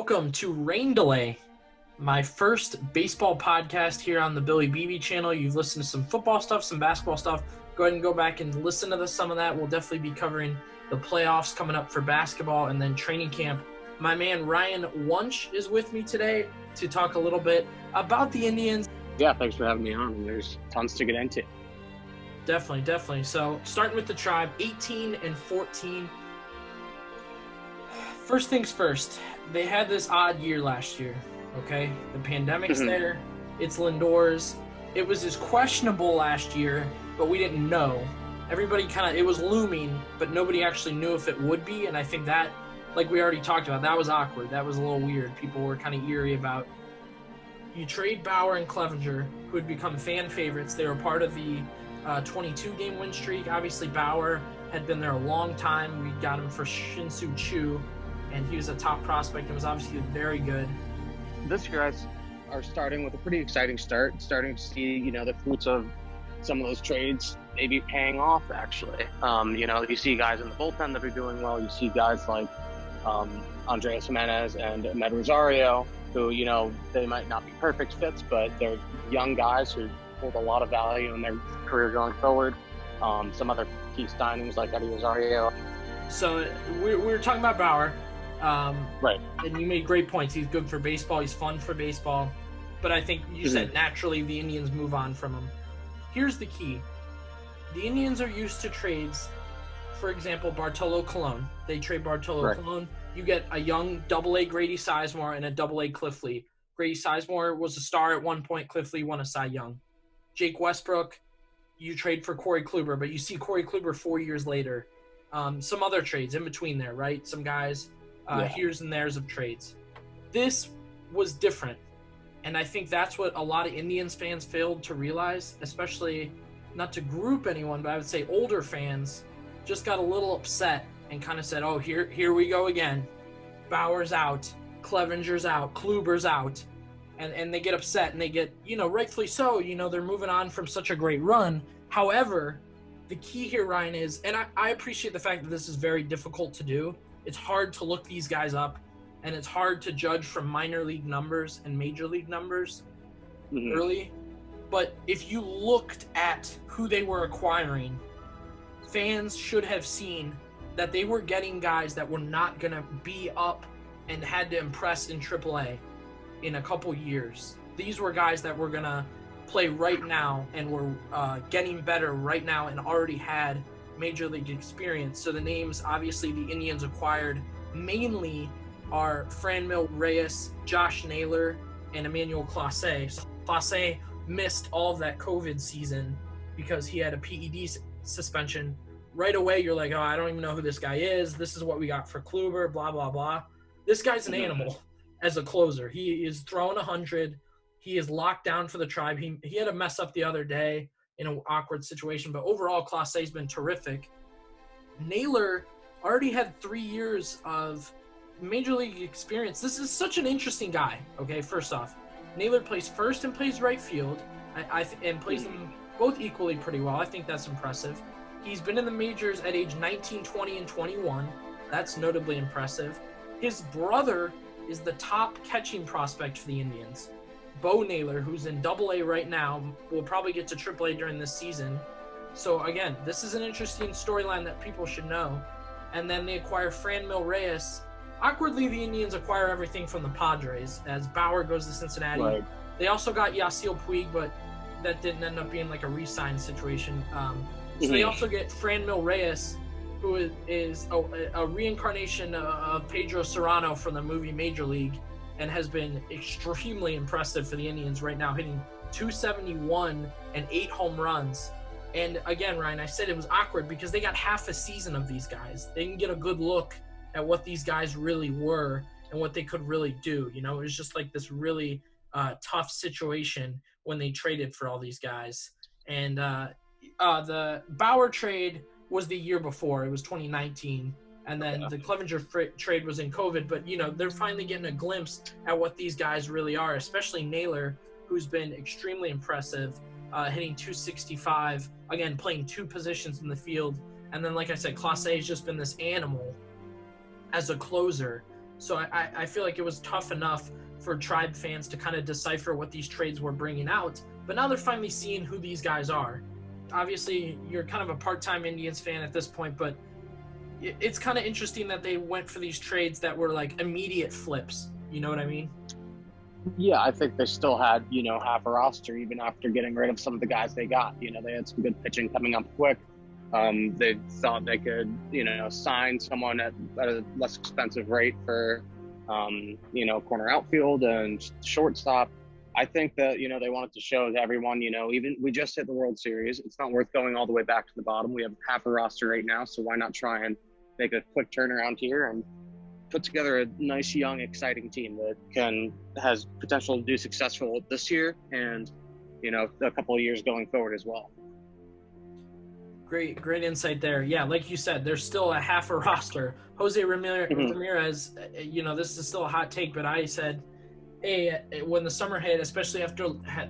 welcome to Rain Delay, my first baseball podcast here on the Billy Beebe channel. You've listened to some football stuff, some basketball stuff. Go ahead and go back and listen to some of that. We'll definitely be covering the playoffs coming up for basketball and then training camp. My man Ryan Wunsch is with me today to talk a little bit about the Indians. Yeah, thanks for having me on. There's tons to get into. Definitely. So starting with the Tribe, 18-14. First things first, they had this odd year last year, okay? The pandemic's there. It's Lindor's. It was as questionable last year, but we didn't know. Everybody it was looming, but nobody actually knew if it would be, and I think that, like we already talked about, that was awkward. That was a little weird. People were kind of eerie about. You trade Bauer and Clevinger, who had become fan favorites. They were part of the 22-game win streak. Obviously, Bauer had been there a long time. We got him for Shin-Soo Choo, and he was a top prospect and was obviously very good. This year, guys are starting with a pretty exciting start, starting to see, the fruits of some of those trades maybe paying off, actually. You see guys in the bullpen that are doing well. You see guys like Andres Jimenez and Med Rosario, who, they might not be perfect fits, but they're young guys who hold a lot of value in their career going forward. Some other key signings like Eddie Rosario. So we were talking about Bauer. Right. And you made great points. He's good for baseball. He's fun for baseball. But I think you said naturally the Indians move on from him. Here's the key. The Indians are used to trades. For example, Bartolo Colon. They trade Bartolo Colon. You get a young Double-A Grady Sizemore and a Double-A Cliff Lee. Grady Sizemore was a star at one point. Cliff Lee won a Cy Young. Jake Westbrook, you trade for Corey Kluber, but you see Corey Kluber 4 years later. Some other trades in between there, right? Some guys here's and there's of trades. This was different, and I think that's what a lot of Indians fans failed to realize, especially not to group anyone, but I would say older fans just got a little upset and kind of said, oh, here we go again. Bauer's out, Clevinger's out, Kluber's out. And they get upset, and they get, rightfully so, they're moving on from such a great run. However, the key here, Ryan, is, and I appreciate the fact that this is very difficult to do. It's hard to look these guys up, and it's hard to judge from minor league numbers and major league numbers early. But if you looked at who they were acquiring, fans should have seen that they were getting guys that were not going to be up and had to impress in AAA in a couple years. These were guys that were going to play right now and were getting better right now and already had major league experience. So the names, obviously, the Indians acquired mainly are Franmil Reyes, Josh Naylor, and Emmanuel Clase. So Clase missed all of that COVID season because he had a PED suspension. Right away, you're like, oh, I don't even know who this guy is. This is what we got for Kluber, blah, blah, blah. This guy's an animal as a closer. He is throwing 100. He is locked down for the Tribe. He had a mess up the other day in an awkward situation, but overall, Clase's been terrific. Naylor already had 3 years of major league experience. This is such an interesting guy, okay, first off. Naylor plays first and plays right field, and plays them both equally pretty well. I think that's impressive. He's been in the majors at age 19, 20, and 21. That's notably impressive. His brother is the top catching prospect for the Indians. Bo Naylor, who's in Double-A right now, will probably get to Triple-A during this season. So, again, this is an interesting storyline that people should know. And then they acquire Franmil Reyes. Awkwardly, the Indians acquire everything from the Padres as Bauer goes to Cincinnati. Right. They also got Yasiel Puig, but that didn't end up being like a re-sign situation. So they also get Franmil Reyes, who is a reincarnation of Pedro Serrano from the movie Major League, and has been extremely impressive for the Indians right now, hitting .271 and 8 home runs. And again, Ryan, I said it was awkward because they got half a season of these guys. They can get a good look at what these guys really were and what they could really do. It was just like this really tough situation when they traded for all these guys. And the Bauer trade was the year before. It was 2019. And then the Clevinger trade was in COVID. But, they're finally getting a glimpse at what these guys really are, especially Naylor, who's been extremely impressive, hitting .265, again, playing two positions in the field. And then, like I said, Clase has just been this animal as a closer. So I feel like it was tough enough for Tribe fans to kind of decipher what these trades were bringing out. But now they're finally seeing who these guys are. Obviously, you're kind of a part-time Indians fan at this point, but it's kind of interesting that they went for these trades that were like immediate flips. You know what I mean? Yeah, I think they still had, half a roster even after getting rid of some of the guys they got. They had some good pitching coming up quick. They thought they could, sign someone at a less expensive rate for, corner outfield and shortstop. I think that, they wanted to show to everyone, even we just hit the World Series. It's not worth going all the way back to the bottom. We have half a roster right now, so why not try and make a quick turnaround here and put together a nice, young, exciting team that has potential to do successful this year and, a couple of years going forward as well. Great insight there. Yeah, like you said, there's still a half a roster. Jose Ramirez, this is still a hot take, but I said, hey, when the summer hit, especially after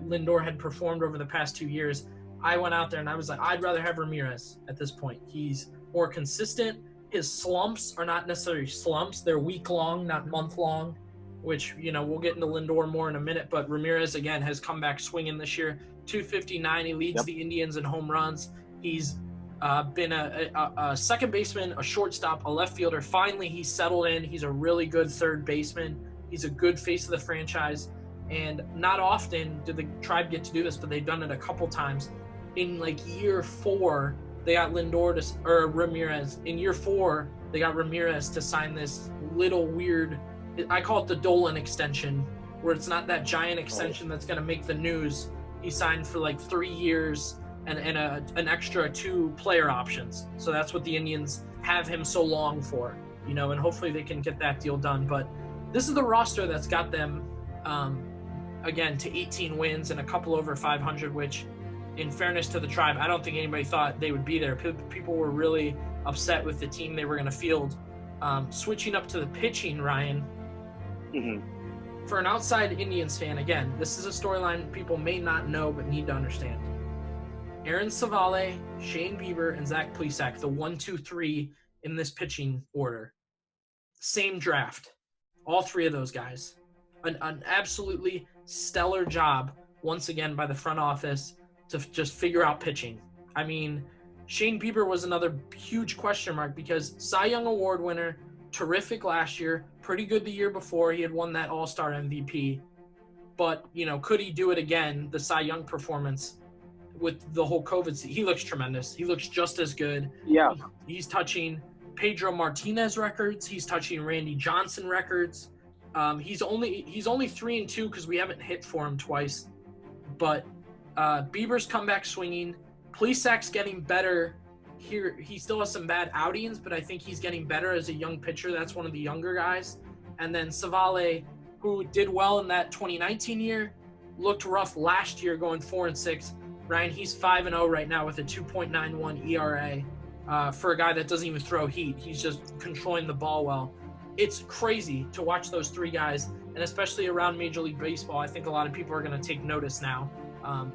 Lindor had performed over the past 2 years, I went out there and I was like, I'd rather have Ramirez at this point. He's more consistent. His slumps are not necessarily slumps. They're week-long, not month-long, which, we'll get into Lindor more in a minute. But Ramirez, again, has come back swinging this year. 259. He leads the Indians in home runs. He's been a second baseman, a shortstop, a left fielder. Finally, he's settled in. He's a really good third baseman. He's a good face of the franchise. And not often did the Tribe get to do this, but they've done it a couple times. In year 4, they got Ramirez. In year 4, they got Ramirez to sign this little weird, I call it the Dolan extension, where it's not that giant extension that's going to make the news. He signed for 3 years and an extra 2 player options. So that's what the Indians have him so long for, and hopefully they can get that deal done. But this is the roster that's got them, again, to 18 wins and a couple over 500, which, in fairness to the Tribe, I don't think anybody thought they would be there. People were really upset with the team they were going to field. Switching up to the pitching, Ryan. Mm-hmm. For an outside Indians fan, again, this is a storyline people may not know but need to understand. Aaron Savale, Shane Bieber, and Zach Plesac, the 1, 2, 3 in this pitching order. Same draft. All 3 of those guys. An absolutely stellar job, once again, by the front office to just figure out pitching. I mean, Shane Bieber was another huge question mark because Cy Young Award winner, terrific last year, pretty good the year before. He had won that All-Star MVP. But, could he do it again, the Cy Young performance with the whole COVID? He looks tremendous. He looks just as good. Yeah. He's touching Pedro Martinez records. He's touching Randy Johnson records. He's only 3-2 because we haven't hit for him twice. But Bieber's come back swinging. Plesac's getting better here. He still has some bad outings, but I think he's getting better as a young pitcher. That's one of the younger guys. And then Savale, who did well in that 2019 year, looked rough last year going 4-6. Ryan, he's 5-0 right now with a 2.91 ERA for a guy that doesn't even throw heat. He's just controlling the ball well. It's crazy to watch those 3 guys, and especially around Major League Baseball. I think a lot of people are going to take notice now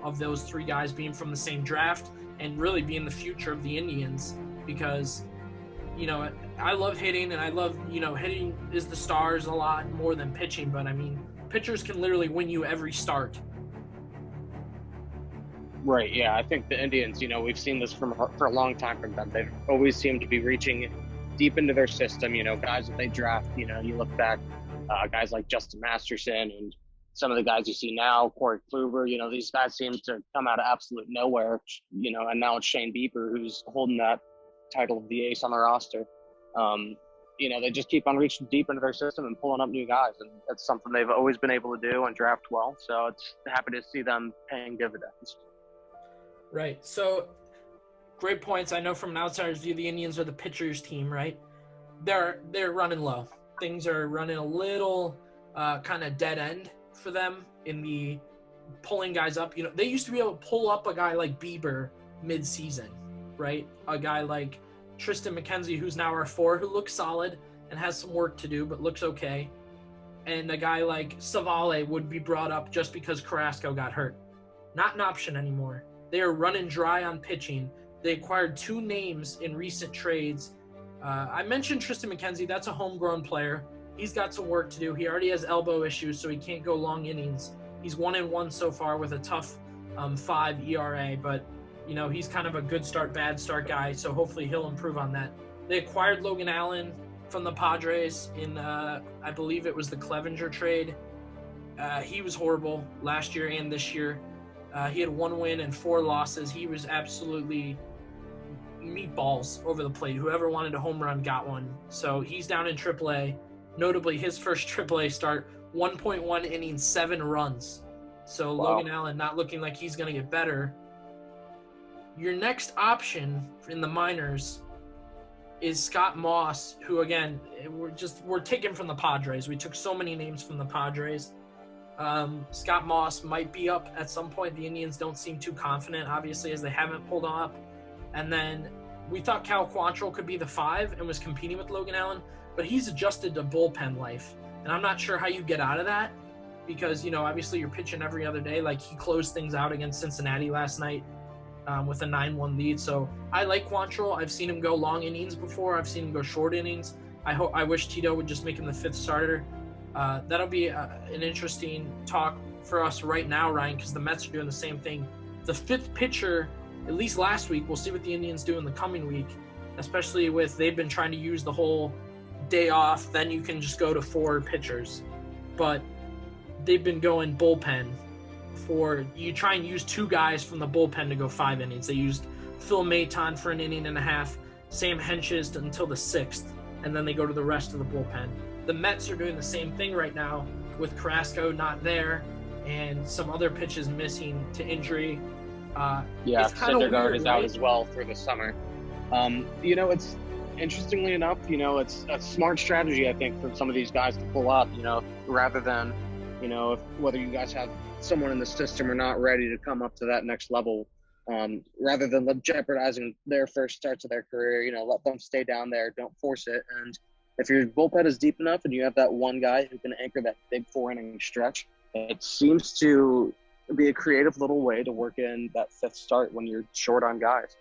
of those 3 guys being from the same draft and really being the future of the Indians because, I love hitting and I love, hitting is the stars a lot more than pitching. But, I mean, pitchers can literally win you every start. Right, yeah. I think the Indians, we've seen this for a long time from them. They've always seemed to be reaching deep into their system, guys that they draft. You look back, guys like Justin Masterson and some of the guys you see now, Corey Kluber, these guys seem to come out of absolute nowhere, and now it's Shane Bieber who's holding that title of the ace on the roster. They just keep on reaching deep into their system and pulling up new guys, and that's something they've always been able to do and draft well. So it's happy to see them paying dividends. Right. So great points. I know from an outsider's view, the Indians are the pitcher's team, right? They're running low. Things are running a little kind of dead end for them in the pulling guys up. They used to be able to pull up a guy like Bieber mid-season, right? A guy like Tristan McKenzie, who's now our 4, who looks solid and has some work to do, but looks okay. And a guy like Savale would be brought up just because Carrasco got hurt. Not an option anymore. They are running dry on pitching. They acquired 2 names in recent trades. I mentioned Tristan McKenzie. That's a homegrown player. he's got some work to do. He already has elbow issues, so he can't go long innings. He's 1-1 so far with a tough 5 ERA, but he's kind of a good start, bad start guy, so hopefully he'll improve on that. They acquired Logan Allen from the Padres in, I believe it was the Clevinger trade. He was horrible last year and this year. He had 1 win and 4 losses. He was absolutely meatballs over the plate. Whoever wanted a home run got one. So he's down in AAA. Notably, his first AAA start, 1.1 innings, 7 runs. So wow. Logan Allen not looking like he's going to get better. Your next option in the minors is Scott Moss, who, again, we're taken from the Padres. We took so many names from the Padres. Scott Moss might be up at some point. The Indians don't seem too confident, obviously, as they haven't pulled up. And then we thought Cal Quantrill could be the 5 and was competing with Logan Allen, but he's adjusted to bullpen life. And I'm not sure how you get out of that because, obviously you're pitching every other day. Like, he closed things out against Cincinnati last night with a 9-1 lead. So I like Quantrill. I've seen him go long innings before. I've seen him go short innings. I wish Tito would just make him the 5th starter. That'll be an interesting talk for us right now, Ryan, because the Mets are doing the same thing. The 5th pitcher, at least last week, we'll see what the Indians do in the coming week, especially with they've been trying to use the whole day off, then you can just go to 4 pitchers. But they've been going bullpen you try and use 2 guys from the bullpen to go 5 innings. They used Phil Maton for an inning and a half, Sam Hentges until the 6th, and then they go to the rest of the bullpen. The Mets are doing the same thing right now with Carrasco not there and some other pitches missing to injury. Syndergaard is out as well for the summer. It's interestingly enough, it's a smart strategy, I think, for some of these guys to pull up, rather than, whether you guys have someone in the system or not ready to come up to that next level, rather than jeopardizing their first starts of their career, let them stay down there, don't force it. And if your bullpen is deep enough and you have that one guy who can anchor that big 4-inning stretch, it seems to be a creative little way to work in that 5th start when you're short on guys.